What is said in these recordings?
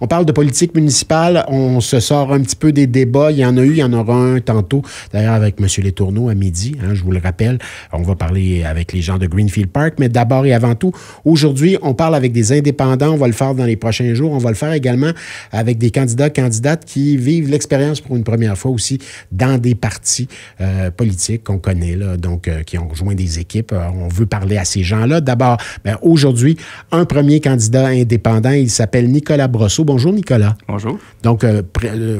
On parle de politique municipale. On se sort un petit peu des débats. Il y en a eu, il y en aura un tantôt. D'ailleurs, avec M. Letourneau à midi, hein, je vous le rappelle. On va parler avec les gens de Greenfield Park. Mais d'abord et avant tout, aujourd'hui, on parle avec des indépendants. On va le faire dans les prochains jours. On va le faire également avec des candidates qui vivent l'expérience pour une première fois aussi dans des partis politiques qu'on connaît, là, donc qui ont rejoint des équipes. On veut parler à ces gens-là. D'abord, aujourd'hui, un premier candidat indépendant, il s'appelle Nicolas Brosseau. Bonjour, Nicolas. Bonjour. Donc, vous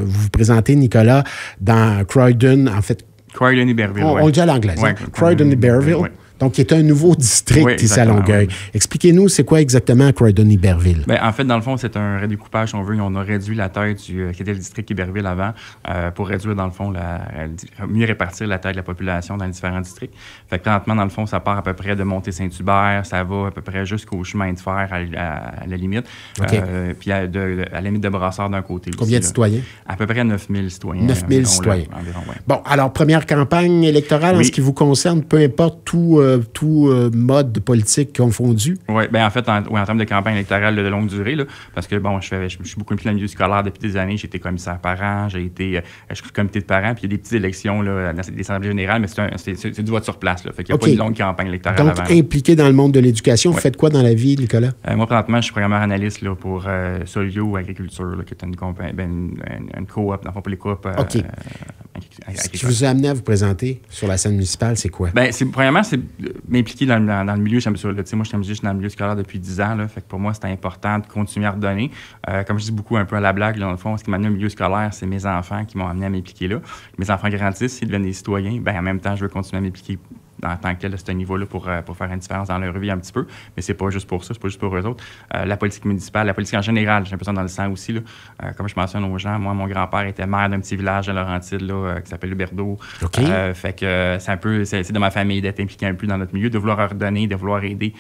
vous présentez, Nicolas, dans Croydon, en fait. Croydon-Iberville, On le dit à l'anglaise. Ouais, Croydon-Iberville. ouais. Donc, qui est un nouveau district ici à Longueuil. Oui. Expliquez-nous, c'est quoi exactement Croydon-Iberville? Bien, en fait, dans le fond, c'est un redécoupage, si on veut. On a réduit la taille qui était le district Iberville avant pour réduire, dans le fond, mieux répartir la taille de la population dans les différents districts. Fait que présentement, dans le fond, ça part à peu près de Montée-Saint-Hubert, ça va à peu près jusqu'au chemin de fer à la limite. Okay. Puis à la limite de Brassard d'un côté. Combien de citoyens? À peu près 9000 citoyens. 9000 citoyens. Environ, ouais. Bon, alors, première campagne électorale en ce qui vous concerne, peu importe tout mode de politique confondu? Oui, bien en fait, en termes de campagne électorale de longue durée, là, parce que bon, je suis beaucoup impliqué dans le milieu scolaire depuis des années. J'ai été commissaire parent, je suis comité de parents, puis il y a des petites élections là, dans des assemblées générales, mais c'est du vote sur place. Là, fait qu'il n'y a pas de longue campagne électorale donc, avant. Impliqué dans le monde de l'éducation, vous faites quoi dans la vie, Nicolas? Moi, présentement, je suis programmeur analyste là, pour Solio Agriculture, là, qui est une coop, dans le fond, pour les coops. OK. Ce qui vous a amené à vous présenter sur la scène municipale, c'est quoi? Bien, premièrement, c'est m'impliquer dans le milieu, j'aime ça. Là. Moi, je suis dans le milieu scolaire depuis 10 ans. Là, fait que pour moi, c'était important de continuer à redonner. Comme je dis beaucoup un peu à la blague, là, dans le fond, ce qui m'a amené au milieu scolaire, c'est mes enfants qui m'ont amené à m'impliquer là. Mes enfants grandissent, ils deviennent des citoyens. Bien, en même temps, je veux continuer à m'impliquer en tant que tel à ce niveau-là pour faire une différence dans leur vie un petit peu. Mais c'est pas juste pour ça, c'est pas juste pour eux autres. La politique municipale, la politique en général, j'ai l'impression dans le sang aussi. Là. Comme je mentionne aux gens, moi, mon grand-père était maire d'un petit village de Laurentides là, qui s'appelle le Berdo. Okay. Fait que c'est de ma famille d'être impliqué un peu dans notre milieu, de vouloir redonner, de vouloir aider.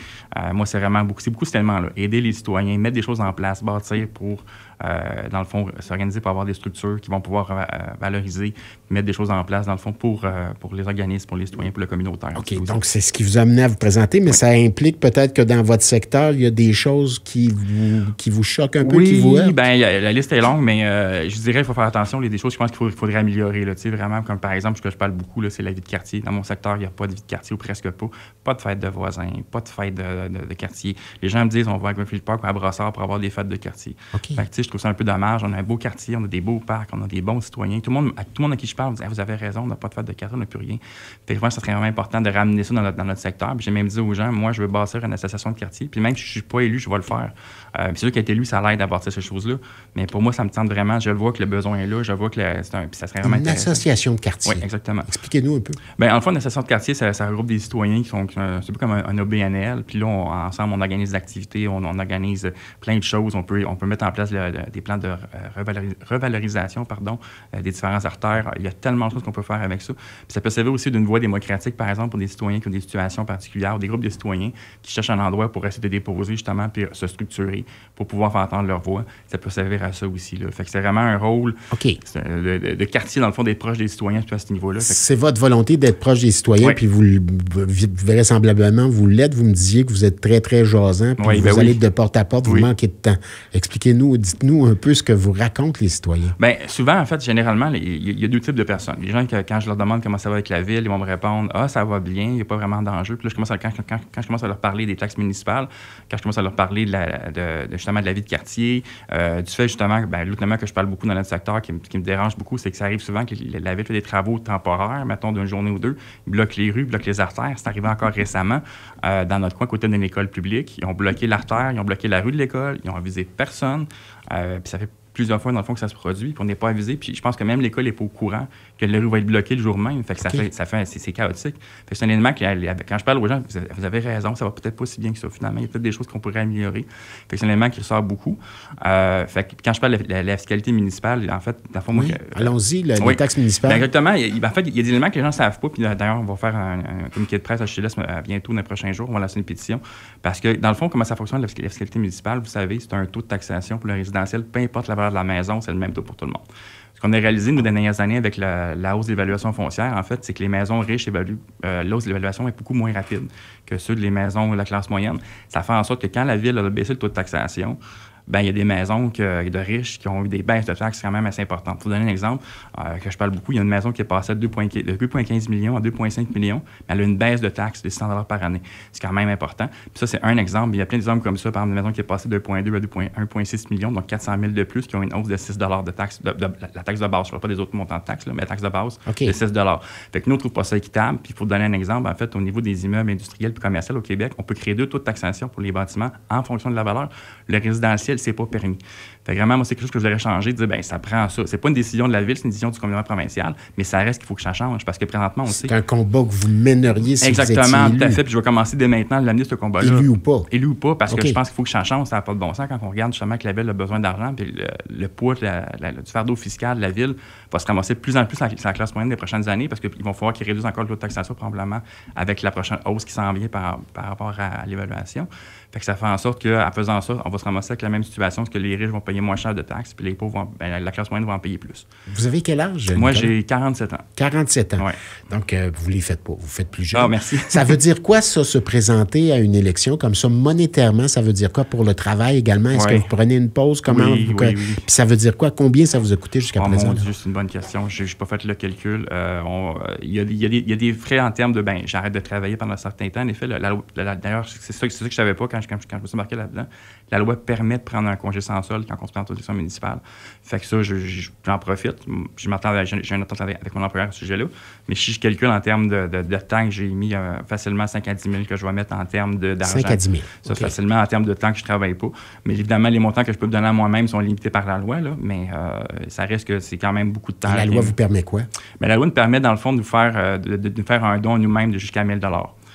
Moi, c'est beaucoup c'est tellement là. Aider les citoyens, mettre des choses en place, bâtir pour, dans le fond, s'organiser pour avoir des structures qui vont pouvoir valoriser, mettre des choses en place, dans le fond, pour les organismes, pour les citoyens, pour le communautaire. OK, donc c'est ce qui vous a amené à vous présenter, mais ça implique peut-être que dans votre secteur, il y a des choses qui vous choquent un peu, qui vous heurtent? Oui, bien, la liste est longue, mais je dirais qu'il faut faire attention. Il y a des choses, je pense qu'il faudrait améliorer. Là, vraiment, comme par exemple, ce que je parle beaucoup, c'est la vie de quartier. Dans mon secteur, il n'y a pas de vie de quartier ou presque pas. Pas de fête de voisins, pas de fête de quartier. Les gens me disent, on va à Greenfield Park ou à Brassard pour avoir des fêtes de quartier. Okay. Fait que, je trouve ça un peu dommage. On a un beau quartier, on a des beaux parcs, on a des bons citoyens. Tout le monde à qui je parle me dit, vous avez raison, on n'a pas de fête de quartier, on n'a plus rien. Fait que moi, ça serait vraiment important de ramener ça dans notre secteur. Puis j'ai même dit aux gens, moi, je veux bâtir une association de quartier. Puis même si je ne suis pas élu, je vais le faire. C'est sûr qu'être élu, ça l'aide à bâtir ces choses-là. Mais pour moi, ça me tente vraiment. Je le vois que le besoin est là. Je vois que puis ça serait vraiment intéressant. Une association de quartier. Oui, exactement. Expliquez-nous un peu. Bien, en fait, une association de quartier, ça regroupe des citoyens qui sont c'est un peu comme un OBNL. Puis là, ensemble, on organise des activités, on organise plein de choses. On peut mettre en place des plans de revalorisation des différentes artères. Il y a tellement de choses qu'on peut faire avec ça. Puis ça peut servir aussi d'une voie démocratique, par exemple, pour des citoyens qui ont des situations particulières, ou des groupes de citoyens qui cherchent un endroit pour essayer de déposer, justement, puis se structurer pour pouvoir faire entendre leur voix. Ça peut servir à ça aussi. Là. Fait que c'est vraiment un rôle de quartier, dans le fond, d'être proche des citoyens à ce niveau-là. C'est votre volonté d'être proche des citoyens, puis vous vraisemblablement, vous l'êtes. Vous me disiez que vous êtes très, très jasant, puis vous allez de porte à porte, vous manquez de temps. Expliquez-nous, dites-nous un peu ce que vous racontent les citoyens. Bien, souvent, en fait, généralement, il y a deux types de personnes. Les gens, quand je leur demande comment ça va avec la ville, ils vont me répondre « Ah, ça va bien, il n'y a pas vraiment d'enjeu. » Puis là, quand je commence à leur parler des taxes municipales, quand je commence à leur parler justement de la vie de quartier, du fait justement, l'autre élément que je parle beaucoup dans notre secteur qui me dérange beaucoup, c'est que ça arrive souvent que la ville fait des travaux temporaires, mettons d'une journée ou deux, ils bloquent les rues, bloquent les artères. C'est arrivé encore récemment dans notre coin, côté d'une école publique. Ils ont bloqué l'artère, ils ont bloqué la rue de l'école, ils ont avisé personne. Puis ça fait plusieurs fois, dans le fond, que ça se produit, puis on n'est pas avisé. Puis je pense que même l'école n'est pas au courant que la rue va être bloquée le jour même. Fait que c'est chaotique. Fait que c'est un élément que, quand je parle aux gens, vous avez raison, ça va peut-être pas si bien que ça, finalement. Il y a peut-être des choses qu'on pourrait améliorer. Fait que c'est un élément qui ressort beaucoup. Fait que quand je parle de la fiscalité municipale, en fait, dans le fond, moi... Allons-y, les taxes municipales. Exactement. En fait, il y a des éléments que les gens ne savent pas. Puis d'ailleurs, on va faire un communiqué de presse à HLS bientôt, dans les prochains jours. On va lancer une pétition. Parce que, dans le fond, comment ça fonctionne, la fiscalité municipale, vous savez, c'est un taux de taxation pour le résidentiel, peu importe la valeur de la maison, c'est le même taux pour tout le monde. Ce qu'on a réalisé, nous, dans les dernières années, avec la hausse de l'évaluation foncière, en fait, c'est que les maisons riches évaluent, la hausse de l'évaluation est beaucoup moins rapide que ceux des maisons de la classe moyenne. Ça fait en sorte que quand la ville a baissé le taux de taxation, ben il y a des maisons de riches qui ont eu des baisses de taxes quand même assez importantes. Pour vous donner un exemple, que je parle beaucoup, il y a une maison qui est passée de 2,15 millions à 2,5 millions, mais elle a une baisse de taxes de 600 $ par année. C'est quand même important. Puis ça, c'est un exemple. Il y a plein d'exemples comme ça. Par exemple, une maison qui est passée de 2,2 à 1,6 millions, donc 400 000 de plus, qui ont une hausse de 6 $ de taxes, la taxe de base. Je ne parle pas des autres montants de taxes, là, mais la taxe de base, de 6 $. Fait que nous, on ne trouve pas ça équitable. Puis pour vous donner un exemple, en fait, au niveau des immeubles industriels et commerciaux au Québec, on peut créer 2 taux de taxation pour les bâtiments en fonction de la valeur. Le résidentiel, c'est pas permis. Fait que vraiment, moi, c'est quelque chose que je voudrais changer, de dire, ben ça prend ça. C'est pas une décision de la ville, c'est une décision du gouvernement provincial, mais ça reste qu'il faut que ça change parce que présentement, on sait. C'est un combat que vous mèneriez si exactement, vous étiez élu. Tout à fait. Puis je vais commencer dès maintenant de l'amener ce combat-là. Élu ou pas. Élu ou pas, parce que je pense qu'il faut que ça change. Ça n'a pas de bon sens quand on regarde justement que la ville a besoin d'argent, puis le poids du fardeau fiscal de la ville va se ramasser de plus en plus sur la classe moyenne des prochaines années parce qu'ils vont falloir qu'ils réduisent encore le taux de taxation probablement avec la prochaine hausse qui s'en vient par rapport à l'évaluation. Fait que ça fait en sorte qu'en faisant ça, on va se ramasser avec la même situation, parce que les riches vont payer moins cher de taxes, puis les pauvres, la classe moyenne va en payer plus. Vous avez quel âge? Moi, j'ai 47 ans. 47 ans. Ouais. Donc, vous ne les faites pas. Vous faites plus jeune. Ah, merci. Ça veut dire quoi, ça, se présenter à une élection comme ça, monétairement? Ça veut dire quoi pour le travail également? Est-ce que vous prenez une pause? Comment oui. Puis ça veut dire quoi? Combien ça vous a coûté jusqu'à présent? Mon Dieu, c'est une bonne question. Je n'ai pas fait le calcul. Il y a des frais en termes de, j'arrête de travailler pendant un certain temps. En effet, d'ailleurs, c'est ça que je ne savais pas quand je me suis marqué là-dedans. La loi permet de prendre un congé sans solde quand on se prend en élection municipale. Fait que ça, j'en profite. J'ai un entente avec mon employeur à ce sujet-là. Mais si je calcule en termes de temps que j'ai mis facilement 5 à 10 000 que je vais mettre en termes d'argent. 5 à 10 000. Ça, facilement en termes de temps que je ne travaille pas. Mais évidemment, les montants que je peux me donner à moi-même sont limités par la loi, là, mais ça reste que c'est quand même beaucoup de temps. Et la loi vous permet quoi? Bien, la loi nous permet, dans le fond, de nous faire un don nous-mêmes de jusqu'à 1 000 $.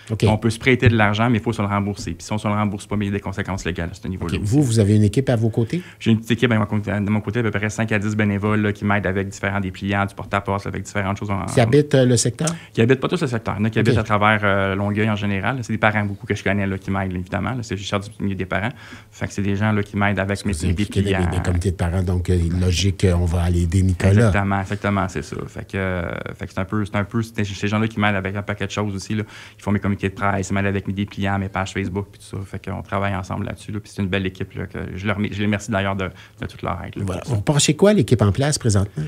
Okay. On peut se prêter de l'argent, mais il faut se le rembourser. Puis si on ne se le rembourse pas, il y a des conséquences légales à ce niveau-là. Okay. Vous avez une équipe à vos côtés? J'ai une petite équipe de mon côté, à peu près 5 à 10 bénévoles là, qui m'aident avec différents dépliants, du porte-à-porte, avec différentes choses. Qui habitent le secteur? Qui habitent pas tous le secteur. Il y en a qui habitent à travers Longueuil en général. C'est des parents beaucoup que je connais là, qui m'aident, évidemment. Là, c'est juste du milieu des parents. Fait que c'est des gens là, qui m'aident avec mes dépliants. Des comités de parents, donc logique, on va aller aider Nicolas. Exactement, c'est ça. Fait que c'est un peu ces gens-là qui m'aident avec un paquet de choses aussi. Là. Ils font mes communiqués de presse, ils m'aident avec mes dépliants, mes pages Facebook, puis tout ça. Fait qu'on travaille ensemble là-dessus. Là, puis c'est une belle équipe. Là, que je les remercie d'ailleurs de toute leur aide. Voilà. Vous pensez quoi, l'équipe en place présentement?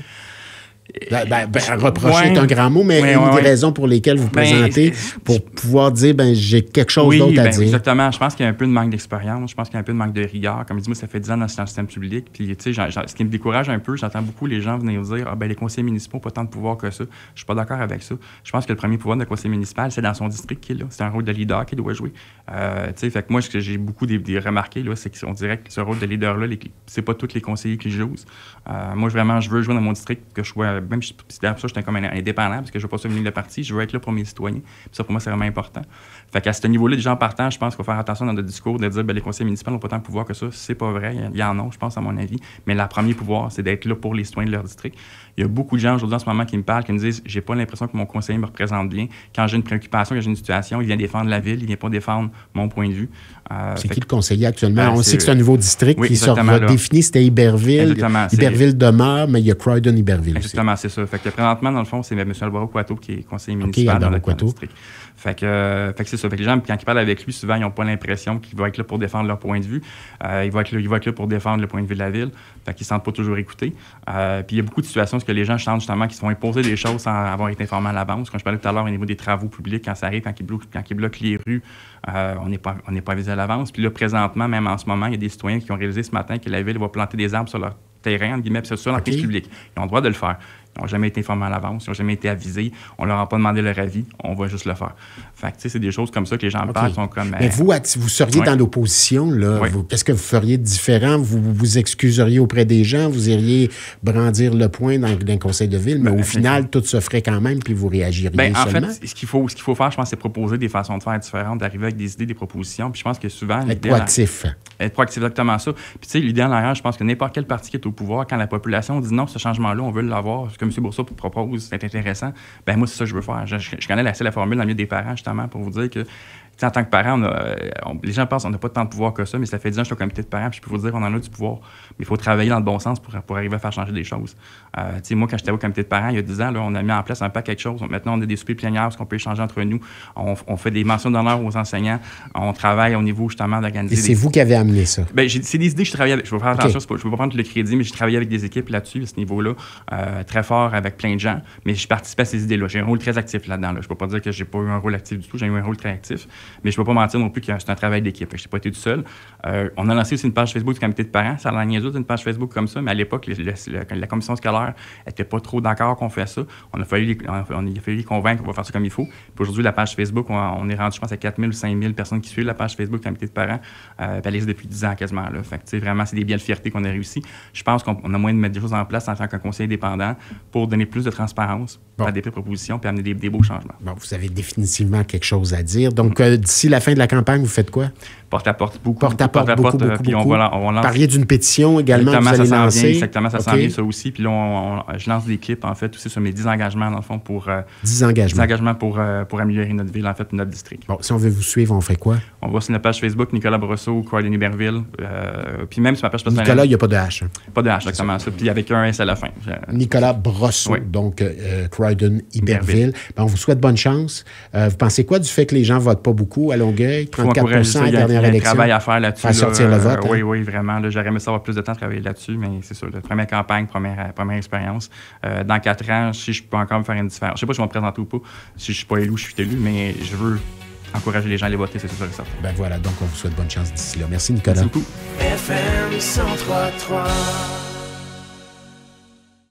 Reprocher est un grand mot, mais une des raisons pour lesquelles vous présentez, pour pouvoir dire, j'ai quelque chose d'autre à dire. Exactement. Je pense qu'il y a un peu de manque d'expérience. Je pense qu'il y a un peu de manque de rigueur. Comme je dis, moi, ça fait 10 ans dans le système public. Puis, tu sais, ce qui me décourage un peu, j'entends beaucoup les gens venir dire, les conseillers municipaux n'ont pas tant de pouvoir que ça. Je suis pas d'accord avec ça. Je pense que le premier pouvoir d'un conseiller municipal, c'est dans son district qui est là. C'est un rôle de leader qu'il doit jouer. Tu sais, fait que moi, ce que j'ai beaucoup remarqué, là, c'est qu'on dirait que ce rôle de leader-là, c'est pas tous les conseillers qui jouent. Moi, vraiment, je veux jouer dans mon district, que je sois, même si c'est pour ça que je suis comme un indépendant, parce que je ne veux pas souvenir le parti, je veux être là pour mes citoyens. Puis ça, pour moi, c'est vraiment important. Fait qu'à ce niveau-là, les gens partant, je pense qu'il faut faire attention dans le discours de dire les conseillers municipaux n'ont pas tant de pouvoir que ça. C'est pas vrai. Il y en a, je pense, à mon avis. Mais le premier pouvoir, c'est d'être là pour les citoyens de leur district. Il y a beaucoup de gens aujourd'hui en ce moment qui me parlent, qui me disent j'ai pas l'impression que mon conseiller me représente bien. Quand j'ai une préoccupation, quand j'ai une situation, il vient défendre la ville, il vient pas défendre mon point de vue. C'est qui le conseiller actuellement? On sait que c'est un nouveau district qui sera défini, c'était Iberville. Iberville demeure, mais il y a Croydon-Iberville aussi. Exactement, c'est ça. Fait que présentement, dans le fond, c'est M. Alvaro Cuato qui est conseiller municipal dans notre district. Fait que c'est ça. Fait que les gens, quand ils parlent avec lui, souvent, ils n'ont pas l'impression qu'il va être là pour défendre leur point de vue. Il va être là pour défendre le point de vue de la ville. Fait qu'ils ne se sentent pas toujours écoutés. Puis il y a beaucoup de situations où les gens chantent justement, qui se font imposer des choses sans avoir été informés à l'avance. Quand je parlais tout à l'heure au niveau des travaux publics, quand ça arrive, quand ils bloquent les rues, on n'est pas avisé à l'avance. Puis là, présentement, même en ce moment, il y a des citoyens qui ont réalisé ce matin que la ville va planter des arbres sur leur terrain, entre guillemets, c'est ça, dans la piste publique. Ils ont le droit de le faire. Ils n'ont jamais été informés à l'avance, ils n'ont jamais été avisés, on ne leur a pas demandé leur avis, on va juste le faire. Fait que, tu sais, c'est des choses comme ça que les gens parlent, sont comme... Mais vous seriez dans l'opposition, là. Qu'est-ce que vous feriez de différent? Vous vous excuseriez auprès des gens, vous iriez brandir le poing d'un conseil de ville, mais au final, tout se ferait quand même, puis vous réagiriez seulement? En fait, ce qu'il faut faire, je pense, c'est proposer des façons de faire différentes, d'arriver avec des idées, des propositions, puis je pense que souvent... Être proactif. Être proactif, exactement ça. Puis, tu sais, l'idée en arrière, je pense que n'importe quel parti qui est au pouvoir, quand la population dit non, ce changement-là, on veut l'avoir, comme M. Bourassa propose, c'est intéressant, moi, c'est ça que je veux faire. Je connais la formule dans le milieu des parents, justement, pour vous dire que en tant que parent, les gens pensent qu'on n'a pas tant de pouvoir que ça, mais ça fait 10 ans que je suis au comité de parents, puis je peux vous dire qu'on en a du pouvoir. Mais il faut travailler dans le bon sens pour arriver à faire changer des choses. Moi, quand j'étais au comité de parents, il y a 10 ans, là, on a mis en place un paquet de choses. Maintenant, on a des soupers plénières parce qu'on peut échanger entre nous. On fait des mentions d'honneur aux enseignants. On travaille au niveau, justement, d'organiser. Et c'est vous qui avez amené ça? Bien, c'est des idées que je travaille avec. Je vais faire attention, je ne veux pas prendre le crédit, mais j'ai travaillé avec des équipes là-dessus, à ce niveau-là, très fort, avec plein de gens. Mais je participe à ces idées-là. J'ai un rôle très actif là-dedans. Là. Je ne peux pas dire que j'ai pas eu un rôle actif du tout. J'ai eu un rôle très actif. Mais je ne peux pas mentir non plus que c'est un travail d'équipe. Je n'ai pas été tout seul. On a lancé aussi une page Facebook du comité de parents. Ça a l'air niaiseux d'une page Facebook comme ça, mais à l'époque, la commission scolaire n'était pas trop d'accord qu'on fait ça. Il a fallu les convaincre qu'on va faire ça comme il faut. Puis aujourd'hui, la page Facebook, on est rendu, je pense, à 4000 ou 5000 personnes qui suivent la page Facebook du comité de parents. Puis elle existe depuis 10 ans quasiment. Là. Fait que, vraiment, c'est des biens de fierté qu'on a réussi. Je pense qu'on a moyen de mettre des choses en place en tant qu'un conseil indépendant pour donner plus de transparence, faire des propositions, puis amener des beaux changements. Bon, vous avez définitivement quelque chose à dire. Donc, d'ici la fin de la campagne, vous faites quoi? Porte-à-porte, beaucoup. Porte-à-porte, beaucoup. Puis on lance... Parliez d'une pétition également que vous allez lancer. Exactement, ça s'en vient, ça aussi. Puis là, je lance des clips, en fait, aussi sur mes 10 engagements, dans le fond, pour... 10 engagements. 10 engagements pour améliorer notre ville, en fait, notre district. Bon, si on veut vous suivre, on fait quoi? On va sur notre page Facebook, Nicolas Brosseau, Croydon Iberville. Puis même sur ma page personnelle. Nicolas, il n'y a pas de H. Pas de H, exactement ça. Puis avec un S à la fin. Nicolas Brosseau, oui. Donc Croydon Iberville. Ben, on vous souhaite bonne chance. Vous pensez quoi du fait que les gens ne votent pas beaucoup à Longueuil? 34% à la dernière élection. Il y a un travail à faire là-dessus. Faire sortir le vote. Oui, vraiment. J'aurais aimé ça avoir plus de temps à travailler là-dessus, mais c'est ça. La première campagne, première expérience. Dans 4 ans, si je peux encore me faire une différence. Je ne sais pas si je vais me présenter ou pas. Si je ne suis pas élu, je suis élu, mais je veux encourager les gens à aller voter, c'est sûr et certain. Ben voilà, donc on vous souhaite bonne chance d'ici là. Merci, Nicolas. Merci beaucoup. FM 103.3